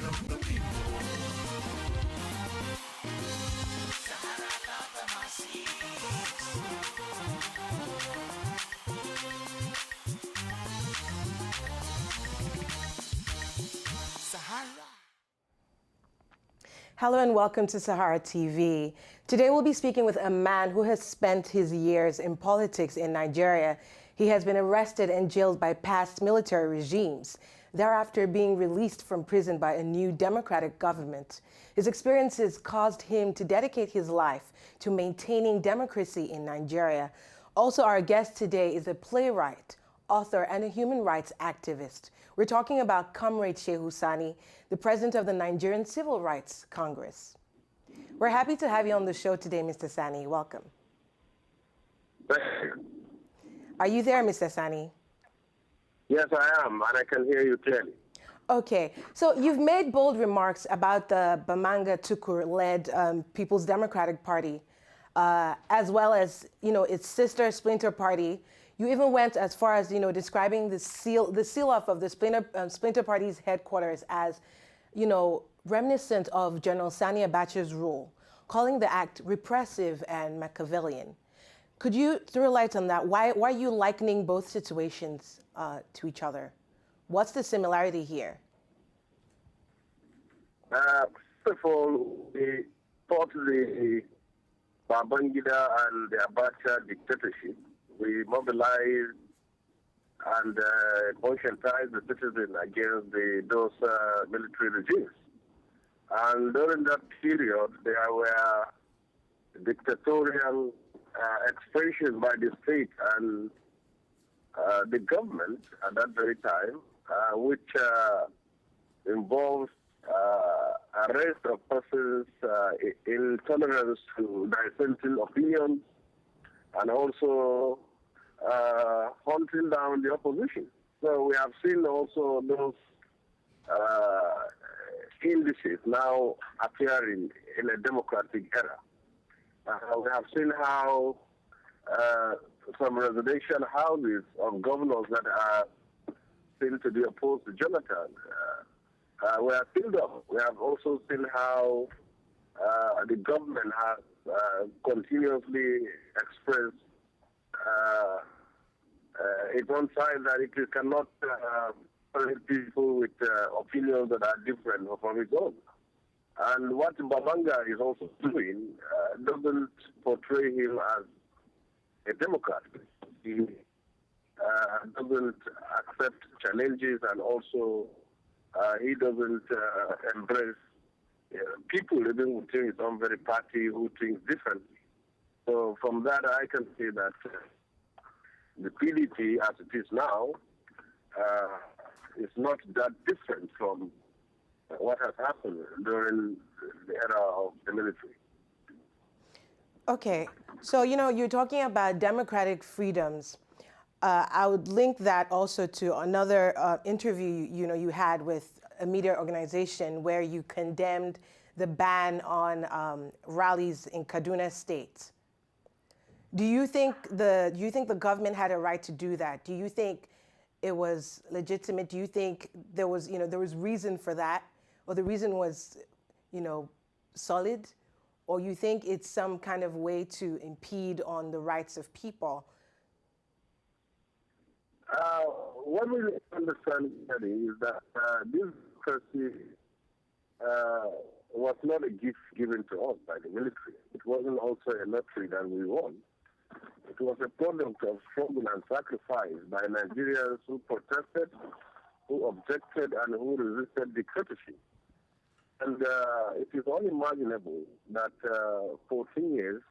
of the people. Sahara love the masses. Sahara. Hello and welcome to Sahara TV. Today we'll be speaking with a man who has spent his years in politics in Nigeria. He has been arrested and jailed by past military regimes, thereafter being released from prison by a new democratic government. His experiences caused him to dedicate his life to maintaining democracy in Nigeria. Also, our guest today is a playwright, author, and a human rights activist. We're talking about Comrade Shehu Sani, the president of the Nigerian Civil Rights Congress. We're happy to have you on the show today, Mr. Sani. Welcome. Thank you. Are you there, Mr. Sani? Yes, I am, and I can hear you clearly. Okay, so you've made bold remarks about the Bamanga Tukur-led People's Democratic Party, as well as, its sister splinter party. You even went as far as, describing the seal-off of the splinter party's headquarters as, reminiscent of General Sani Abacha's rule, calling the act repressive and Machiavellian. Could you throw light on that? Why are you likening both situations to each other? What's the similarity here? First of all, we fought the Babangida and the Abacha dictatorship. We mobilized and conscientized the citizens against those military regimes. And during that period, there were dictatorial expressions by the state and the government at that very time, which involved arrest of persons, intolerance to dissenting opinions, and also hunting down the opposition. So we have seen also those indices now appearing in a democratic era. We have seen how some residential houses of governors that are seen to be opposed to Jonathan were filled up. We have also seen how the government has continuously expressed its own side that it cannot tolerate people with opinions that are different from its own. And what Babanga is also doing doesn't portray him as a Democrat. He doesn't accept challenges, and also he doesn't embrace people living within his own very party who think differently. So from that, I can say that the PDP, as it is now, is not that different from what has happened during the era of the military. Okay, so you're talking about democratic freedoms. I would link that also to another interview you had with a media organization where you condemned the ban on rallies in Kano State. Do you think the government had a right to do that? Do you think it was legitimate? Do you think there was reason for that, or the reason was solid, or you think it's some kind of way to impede on the rights of people? What we understand is that this democracy was not a gift given to us by the military. It wasn't also a lottery that we won. It was a product of struggle and sacrifice by Nigerians who protested, who objected, and who resisted dictatorship. And it is unimaginable that 14 years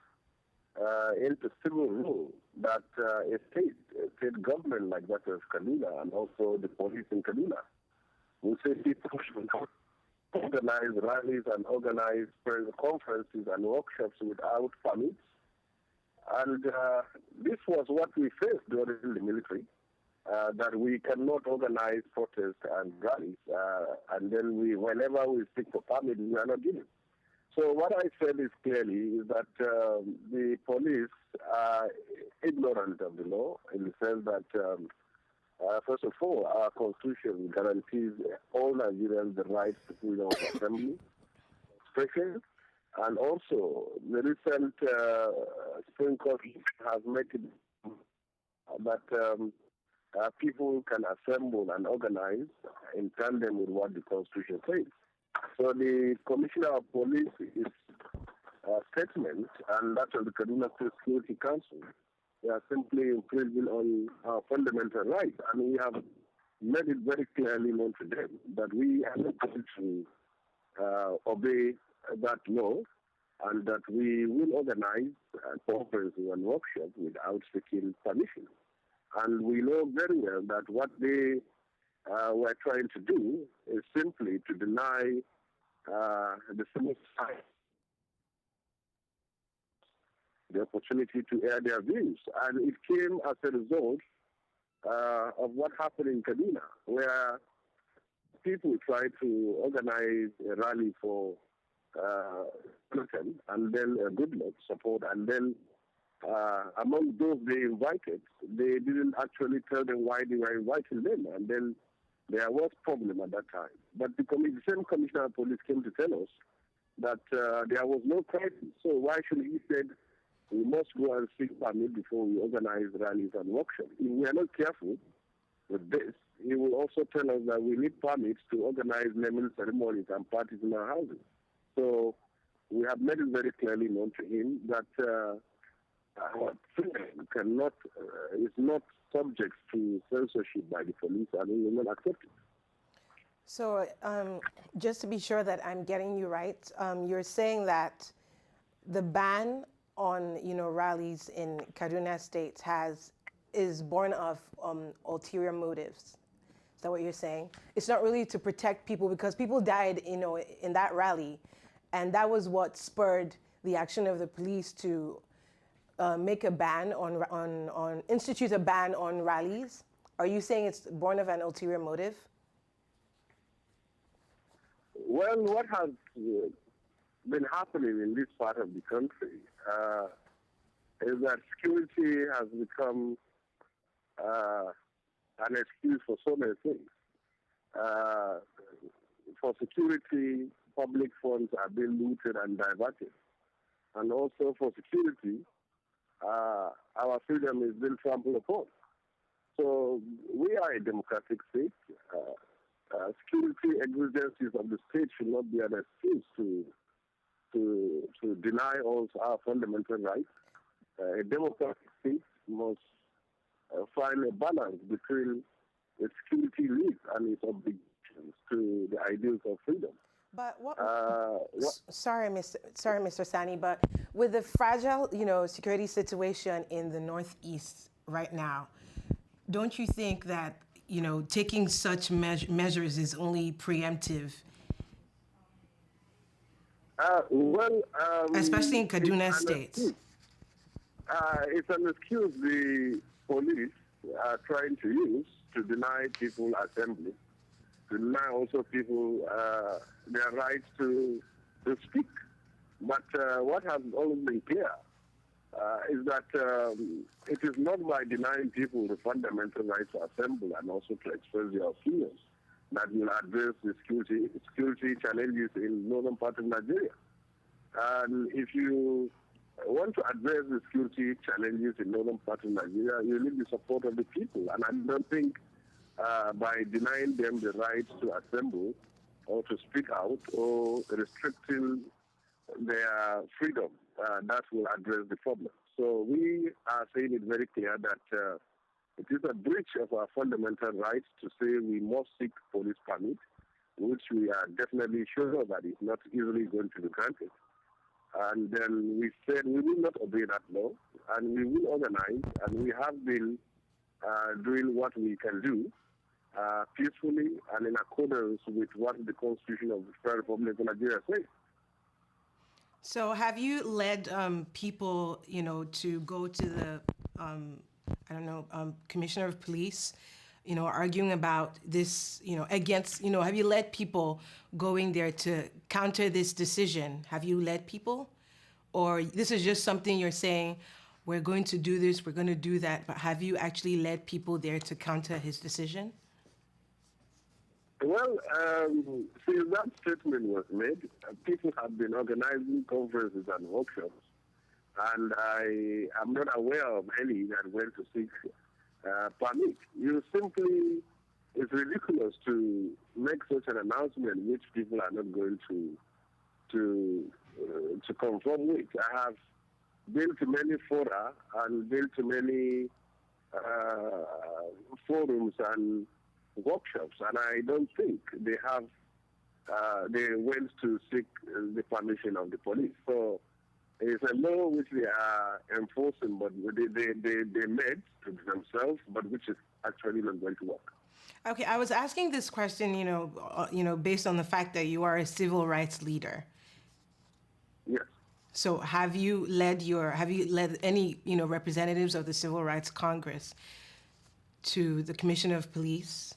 into civil rule, that a state government like that of Kaduna, and also the police in Kaduna, will say people should not organize rallies and organize press conferences and workshops without permits. And this was what we faced during the military, that we cannot organize protests and rallies, and then whenever we seek for permits, we are not given. So what I said is clearly is that the police are ignorant of the law, in the sense that First of all, our Constitution guarantees all Nigerians the right to freedom of assembly, expression, and also the recent Supreme Court has made it that people can assemble and organize in tandem with what the Constitution says. So the Commissioner of Police is statement, and that of the Kano State Security Council, they are simply infringing on our fundamental rights. And we have made it very clearly known to them that we are not going to obey that law, and that we will organize conferences and workshops without seeking permission. And we know very well that what they were trying to do is simply to deny the civil society the opportunity to air their views. And it came as a result of what happened in Kaduna, where people tried to organize a rally for Jonathan and then Goodluck support, and then among those they invited, they didn't actually tell them why they were inviting them, and then there was problem at that time. But the same commissioner of police came to tell us that there was no crisis, so why should he said we must go and seek permit before we organize rallies and workshops? If we are not careful with this, he will also tell us that we need permits to organize naming ceremonies and parties in our houses. So we have made it very clearly known to him that our freedom cannot is not subject to censorship by the police, and we will not accept it. So just to be sure that I'm getting you right, you're saying that the ban on rallies in Kaduna State is born of ulterior motives. Is that what you're saying? It's not really to protect people, because people died in that rally, and that was what spurred the action of the police to make a ban institute a ban on rallies. Are you saying it's born of an ulterior motive? Well, what has been happening in this part of the country is that security has become an excuse for so many things. For security, public funds are being looted and diverted. And also for security, our freedom is being trampled upon. So we are a democratic state. Security exigencies of the state should not be an excuse to deny us our fundamental rights. A democratic state must find a balance between its security needs and its obligations to the ideals of freedom. But sorry, Mr. Sani, but with the fragile, security situation in the Northeast right now, don't you think that, taking such measures is only preemptive? Especially in Kaduna State. It's an excuse the police are trying to use to deny people assembly, to deny also people their rights to speak. But what has always been clear is that it is not by denying people the fundamental right to assemble and also to express their opinions that will address the security challenges in northern part of Nigeria. And if you want to address the security challenges in northern part of Nigeria, you need the support of the people. And I don't think by denying them the right to assemble or to speak out or restricting their freedom, that will address the problem. So we are saying it very clear that it is a breach of our fundamental rights to say we must seek police permit, which we are definitely sure that is not easily going to be granted. And then we said we will not obey that law, and we will organize, and we have been doing what we can do peacefully and in accordance with what the Constitution of the Federal Republic of Nigeria says. So have you led people, to go to the, Commissioner of Police, arguing about this, against, have you led people going there to counter this decision? Have you led people? Or this is just something you're saying, we're going to do this, we're going to do that, but have you actually led people there to counter his decision? Well, since that statement was made, people have been organizing conferences and workshops, and I am not aware of any that went to seek permit. It's ridiculous to make such an announcement which people are not going to conform with. I have been to many fora and been to many forums and workshops, and I don't think they went to seek the permission of the police. So it's a law which they are enforcing, but they made to themselves, but which is actually not going to work. Okay, I was asking this question, based on the fact that you are a civil rights leader. Yes. So have you led any, representatives of the Civil Rights Congress to the Commissioner of Police?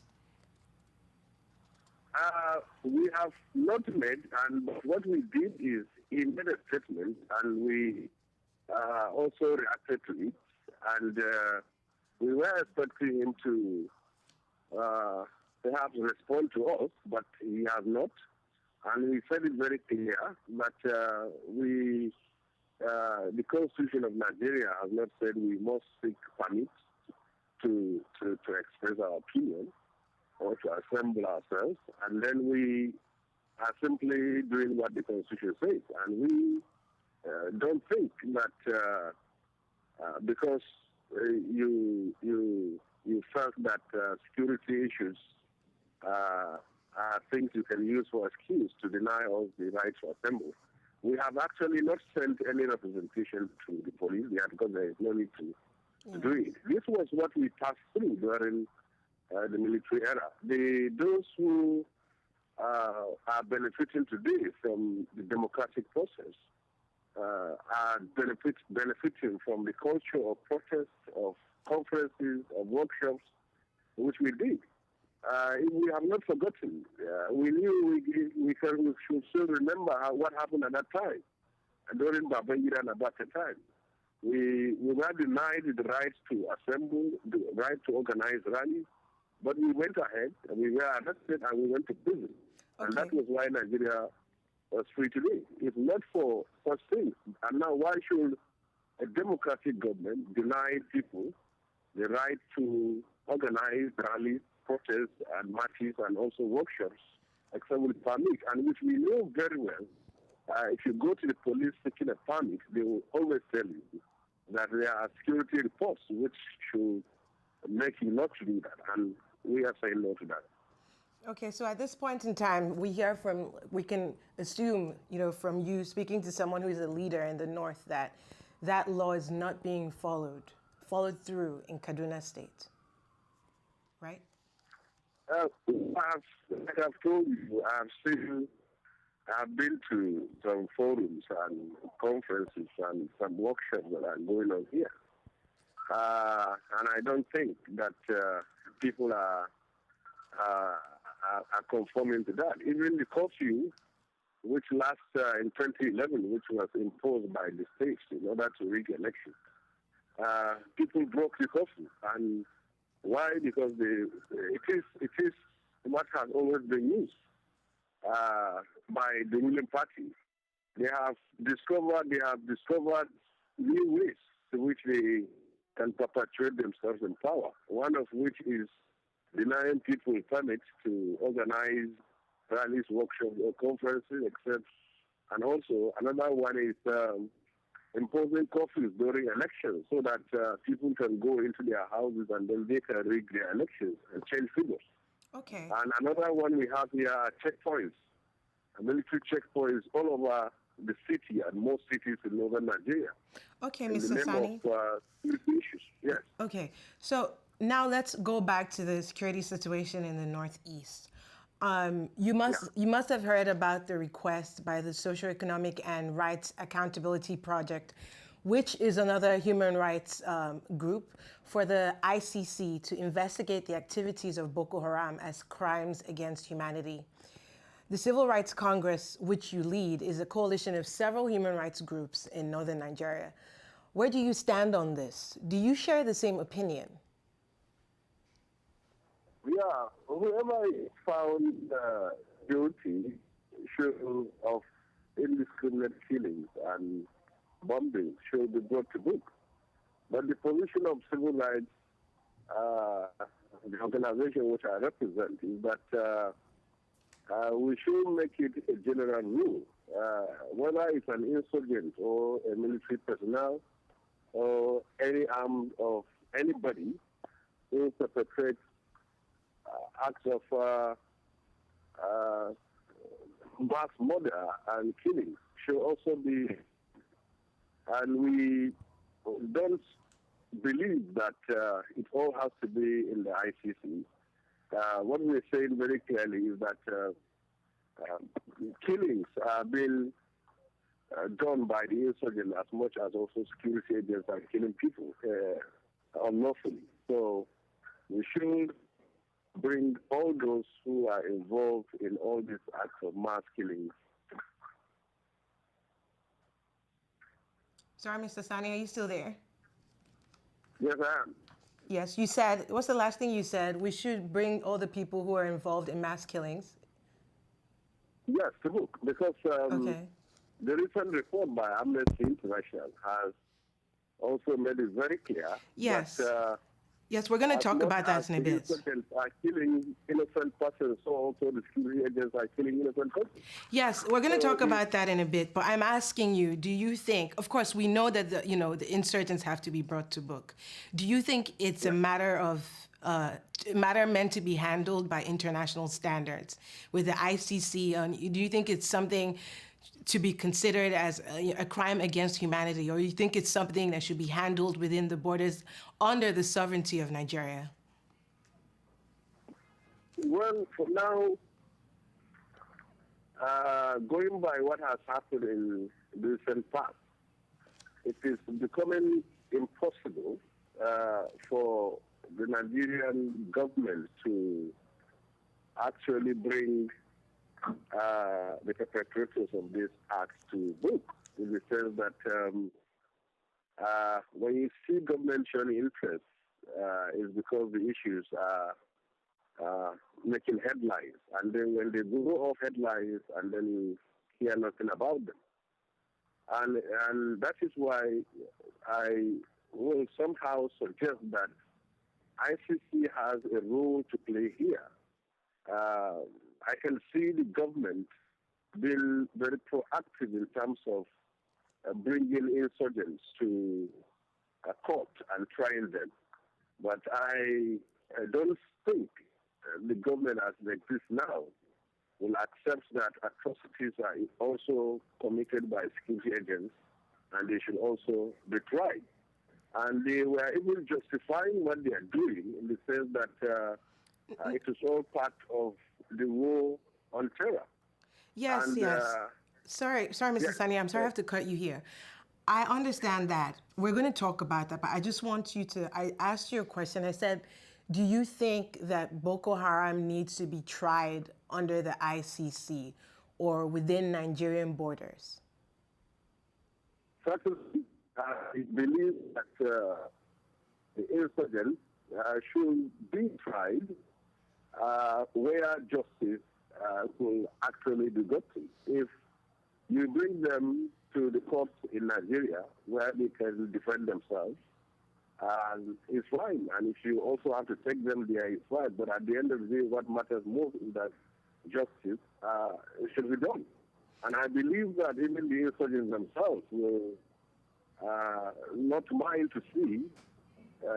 We have not met, and what we did is he made a statement, and we also reacted to it, and we were expecting him to perhaps respond to us, but he has not. And we said it very clear that the Constitution of Nigeria has not said we must seek permits to express our opinion or to assemble ourselves, and then we are simply doing what the Constitution says. And we don't think that because you felt that security issues are things you can use for excuse to deny us the right to assemble. We have actually not sent any representation to the police yet because there is no need to do it. This was what we passed through during the military era. Those who are benefiting today from the democratic process are benefiting from the culture of protests, of conferences, of workshops, which we did. We have not forgotten. We knew we should still remember what happened at that time, during Babangida and Abacha time. We were denied the right to assemble, the right to organize rallies, but we went ahead, and we were arrested, and we went to prison. Okay. And that was why Nigeria was free today. If not for such things, and now why should a democratic government deny people the right to organize rallies, protests, and marches, and also workshops, except with permit, and which we know very well. If you go to the police seeking a permit, they will always tell you that there are security reports which should make you not to do that, and we are saying no to that. Okay, so at this point in time, we can assume, from you speaking to someone who is a leader in the North, that law is not being followed through in Kaduna State, right? Like I've told you, I've been to some forums and conferences and some workshops that are going on here. And I don't think that people are conforming to that. Even the curfew, which last in 2011, which was imposed by the states in order to rig elections, people broke the curfew. And why? Because it is what has always been used by the ruling party. They have discovered new ways to which they can perpetuate themselves in power. One of which is denying people permits to organize rallies, workshops, or conferences, and also another one is imposing curfews during elections so that people can go into their houses and then they can rig their elections and change figures. Okay. And another one we have here are checkpoints, military checkpoints all over the city and most cities in northern Nigeria. Okay, Mr. Sani. Issues. Yes. Okay, so now let's go back to the security situation in the Northeast. You must have heard about the request by the Socioeconomic and Rights Accountability Project, which is another human rights group, for the ICC to investigate the activities of Boko Haram as crimes against humanity. The Civil Rights Congress, which you lead, is a coalition of several human rights groups in northern Nigeria. Where do you stand on this? Do you share the same opinion? Yeah, whoever is found guilty of indiscriminate killings and bombing should be brought to book. But the position of civil rights, the organization which I represent, is that we should make it a general rule. Whether it's an insurgent or a military personnel or any arm of anybody who perpetrates acts of mass murder and killing should also be, and we don't believe that it all has to be in the ICC. What we're saying very clearly is that killings are being done by the insurgent as much as also security agents are killing people unlawfully. So we should bring all those who are involved in all these acts of mass killings. Sorry, Mr. Sani, are you still there? Yes, I am. Yes, you said, what's the last thing you said? We should bring all the people who are involved in mass killings. Yes, to book, because Okay. the recent report by Amnesty International has also made it very clear Yes. that Yes, we're going to talk about that in a bit. The insurgents are killing innocent persons, so also the security agents are killing innocent persons. Yes, we're going to talk about that in a bit, but I'm asking you, do you think, of course, we know that the insurgents have to be brought to book. Do you think it's a matter meant to be handled by international standards with the ICC? Do you think it's something to be considered as a crime against humanity, or you think it's something that should be handled within the borders under the sovereignty of Nigeria? Well, for now, going by what has happened in the recent past, it is becoming impossible for the Nigerian government to actually bring the perpetrators of these acts to book, in the sense that when you see government showing interest, it's because the issues are making headlines, and then when they go off headlines, and then you hear nothing about them. And that is why I will somehow suggest that ICC has a role to play here. I can see the government being very proactive in terms of bringing insurgents to court and trying them. But I don't think the government as it exists now will accept that atrocities are also committed by security agents, and they should also be tried. And they were even justifying what they are doing in the sense that it is all part of the war on terror. Yes, and, yes. Sorry, Mr. Sani, I'm sorry I have to cut you here. I understand that. We're going to talk about that, but I just want you to, I asked you a question. I said, do you think that Boko Haram needs to be tried under the ICC or within Nigerian borders? Certainly, I believe that the insurgents should be tried where justice will actually be gotten. If you bring them to the courts in Nigeria where they can defend themselves, it's fine. And if you also have to take them there, it's fine. But at the end of the day, what matters most is that justice should be done. And I believe that even the insurgents themselves will not mind to see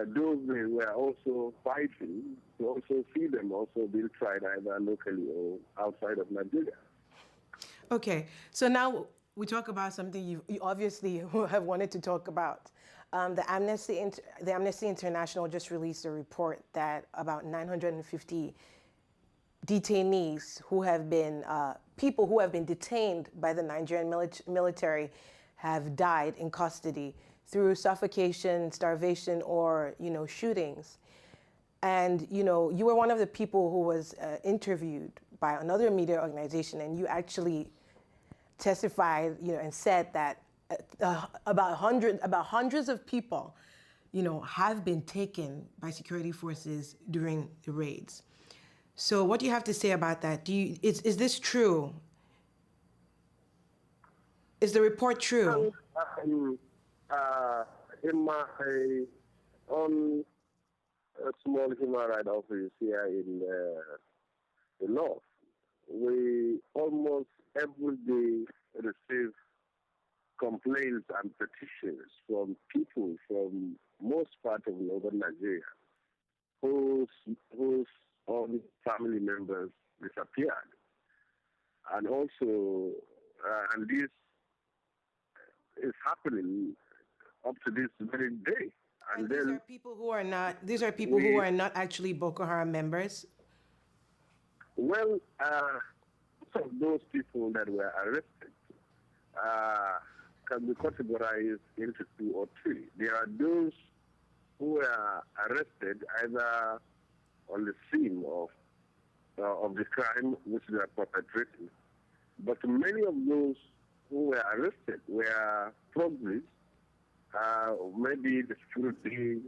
those they were also fighting, to also see them also being tried either locally or outside of Nigeria. Okay, so now we talk about something you obviously have wanted to talk about. The Amnesty International just released a report that about 950 detainees who have been, people who have been detained by the Nigerian military have died in custody through suffocation, starvation, or, shootings. And, you were one of the people who was interviewed by another media organization, and you actually testified, and said that about hundreds of people, have been taken by security forces during the raids. So what do you have to say about that? Is this true? Is the report true? In my own small human rights office here in the north, we almost every day receive complaints and petitions from people from most parts of northern Nigeria whose own family members disappeared. And also, and this is happening up to this very day. And these are people who are not. These are people who are not actually Boko Haram members. Well, some of those people that were arrested can be categorized into two or three. There are those who were arrested either on the scene of the crime which they are perpetrating, but many of those who were arrested were probably maybe the security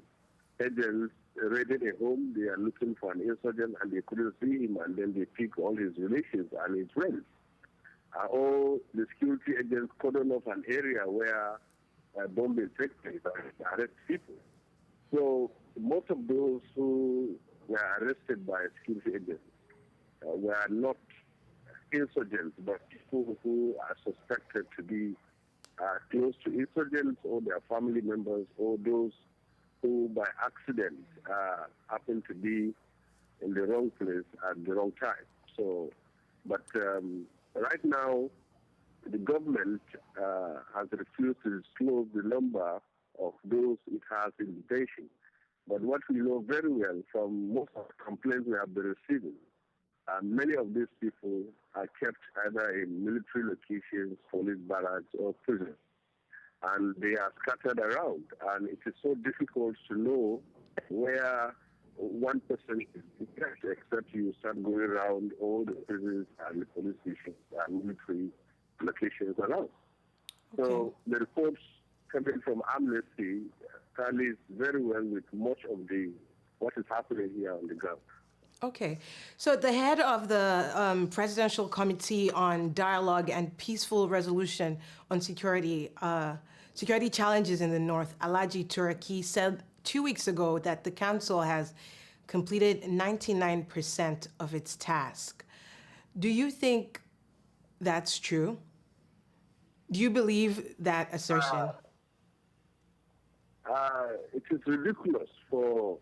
agents raided a home, they are looking for an insurgent and they couldn't see him, and then they pick all his relations and his friends. Or the security agents cordon off an area where bombing takes place and arrest people. So most of those who were arrested by security agents were not insurgents, but people who are suspected to be close to insurgents or their family members or those who by accident happen to be in the wrong place at the wrong time. So, but right now, the government has refused to disclose the number of those it has in detention. But what we know very well from most of the complaints we have been receiving, many of these people are kept either in military locations, police barracks, or prisons. And they are scattered around. And it is so difficult to know where one person is kept, except you start going around all the prisons and the police stations and military locations around. Okay. So the reports coming from Amnesty tallies very well with much of what is happening here on the ground. Okay. So the head of the Presidential Committee on Dialogue and Peaceful Resolution on Security Challenges in the North, Alhaji Turaki, said 2 weeks ago that the council has completed 99% of its task. Do you think that's true? Do you believe that assertion? It is ridiculous for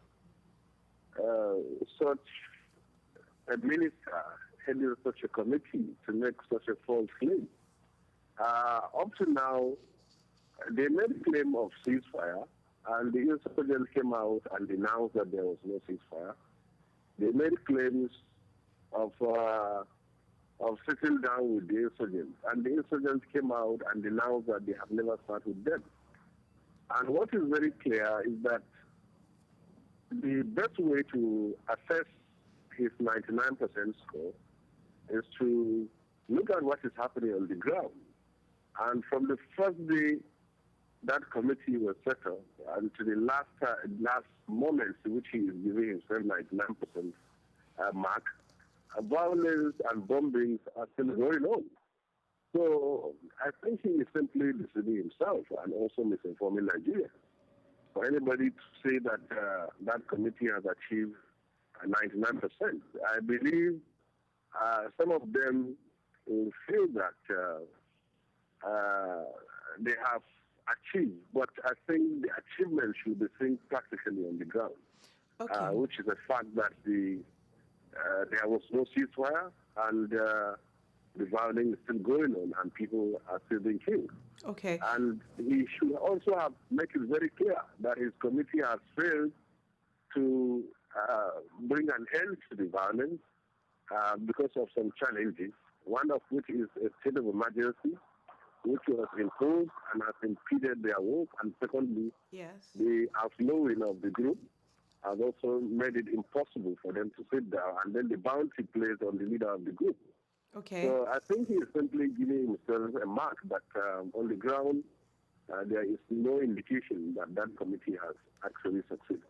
such a minister heading such a committee to make such a false claim. Up to now, they made a claim of ceasefire, and the insurgents came out and denounced that there was no ceasefire. They made claims of sitting down with the insurgents, and the insurgents came out and denounced that they have never sat with them. And what is very clear is that the best way to assess his 99% score is to look at what is happening on the ground. And from the first day that committee was set up and to the last moments in which he is giving himself 99% mark, violence and bombings are still going on. So I think he is simply deceiving himself and also misinforming Nigeria. For anybody to say that that committee has achieved 99%, I believe some of them will feel that they have achieved, but I think the achievement should be seen practically on the ground, okay. Which is the fact that there was no ceasefire and the violence is still going on and people are still being killed. Okay. And he should also have make it very clear that his committee has failed to bring an end to the violence because of some challenges, one of which is a state of emergency, which was imposed and has impeded their work, and secondly, yes, the outlawing of the group has also made it impossible for them to sit down, and then the bounty placed on the leader of the group. Okay. So I think he is simply giving himself a mark, but on the ground, there is no indication that that committee has actually succeeded.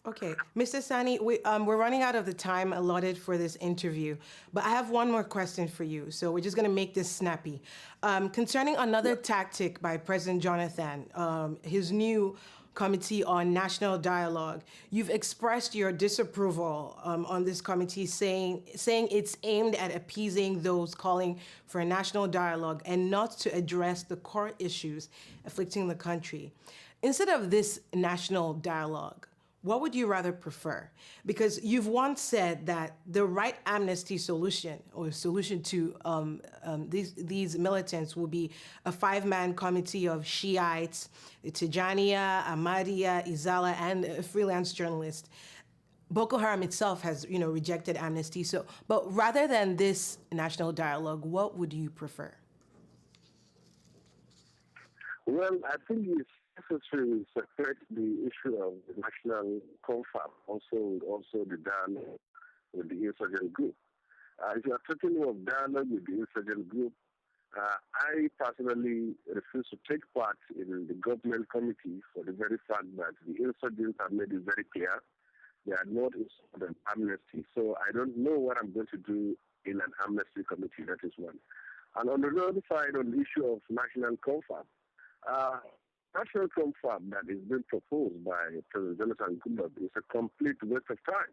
Okay, Mr. Sani, we're running out of the time allotted for this interview, but I have one more question for you. So we're just going to make this snappy. Concerning another tactic by President Jonathan, his new Committee on National Dialogue, you've expressed your disapproval on this committee, saying it's aimed at appeasing those calling for a national dialogue and not to address the core issues afflicting the country. Instead of this national dialogue, what would you rather prefer? Because you've once said that the right amnesty solution or solution to these militants will be a 5-man committee of Shiites, Tijaniya, Ahmadiyya, Izala, and a freelance journalist. Boko Haram itself has, rejected amnesty. So, but rather than this national dialogue, what would you prefer? Well, I think it's necessary to separate the issue of the national confab, also the dialogue with the insurgent group. If you are talking of dialogue with the insurgent group, I personally refuse to take part in the government committee for the very fact that the insurgents have made it very clear they are not interested in amnesty. So I don't know what I'm going to do in an amnesty committee. That is one. And on the other side, on the issue of national confab, national confab that is being proposed by President Jonathan Goodluck is a complete waste of time.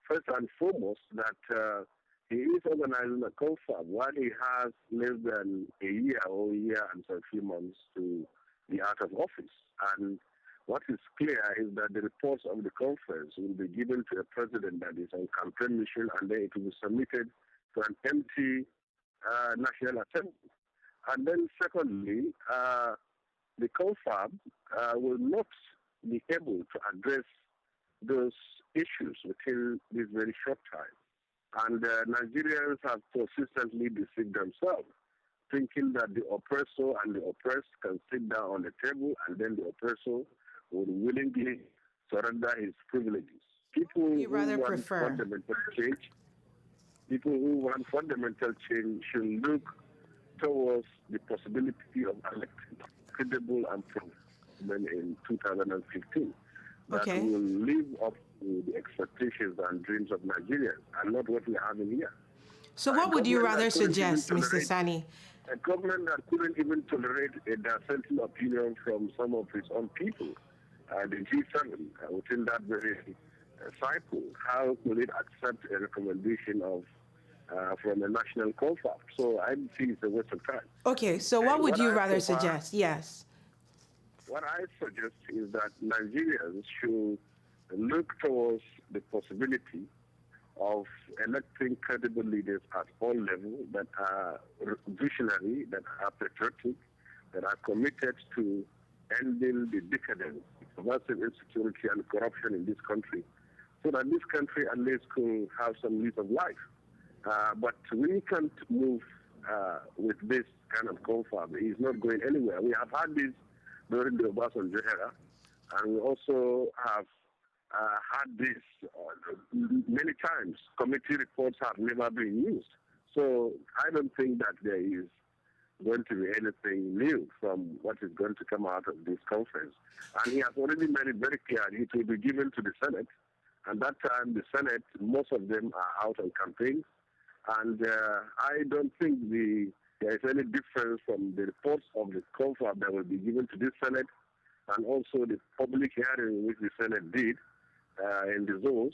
First and foremost, that he is organizing a confab while he has less than a year and a few months to be out of office. And what is clear is that the reports of the conference will be given to a president that is on campaign mission, and then it will be submitted to an empty National Assembly. And then secondly, the confab will not be able to address those issues within this very short time. And Nigerians have consistently deceived themselves, thinking that the oppressor and the oppressed can sit down on the table and then the oppressor would willingly surrender his privileges. People who want fundamental change should look towards the possibility of electing credible and proven in 2015 that will live up to the expectations and dreams of Nigerians, and not what we are having here. So what would you rather suggest, Mr. Sani? A government that couldn't even tolerate a dissenting opinion from some of its own people, the G7, within that very cycle, how could it accept a recommendation of from a national confab? So I think it's a waste of time. Okay, so what would you rather suggest? Yes. What I suggest is that Nigerians should look towards the possibility of electing credible leaders at all levels that are visionary, that are patriotic, that are committed to ending the decadence, pervasive insecurity and corruption in this country, so that this country at least could have some lease of life. But we can't move with this kind of confab. It's not going anywhere. We have had this during the Obasanjo era, and we also have had this many times. Committee reports have never been used. So I don't think that there is going to be anything new from what is going to come out of this conference. And he has already made it very clear it will be given to the Senate. And that time, the Senate, most of them are out on campaign. And I don't think there is any difference from the reports of the confab that will be given to this Senate and also the public hearing which the Senate did in the zones,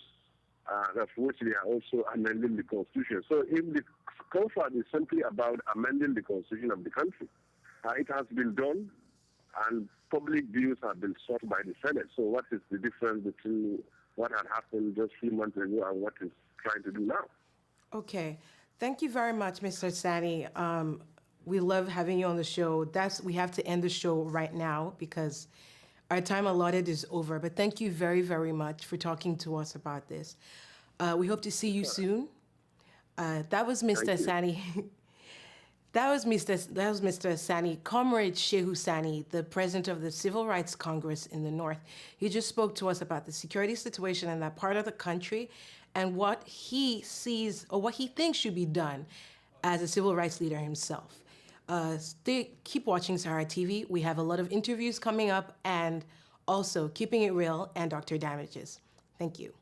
of which they are also amending the Constitution. So if the confab is simply about amending the Constitution of the country, it has been done and public views have been sought by the Senate. So what is the difference between what had happened just a few months ago and what is trying to do now? Okay. Thank you very much, Mr. Sani. We love having you on the show. We have to end the show right now because our time allotted is over. But thank you very, very much for talking to us about this. We hope to see you soon. That was Mr. Sani. That was Mr. Sani, Comrade Shehu Sani, the president of the Civil Rights Congress in the North. He just spoke to us about the security situation in that part of the country and what he sees or what he thinks should be done as a civil rights leader himself. Keep watching Sahara TV. We have a lot of interviews coming up, and also Keeping It Real and Dr. Damages. Thank you.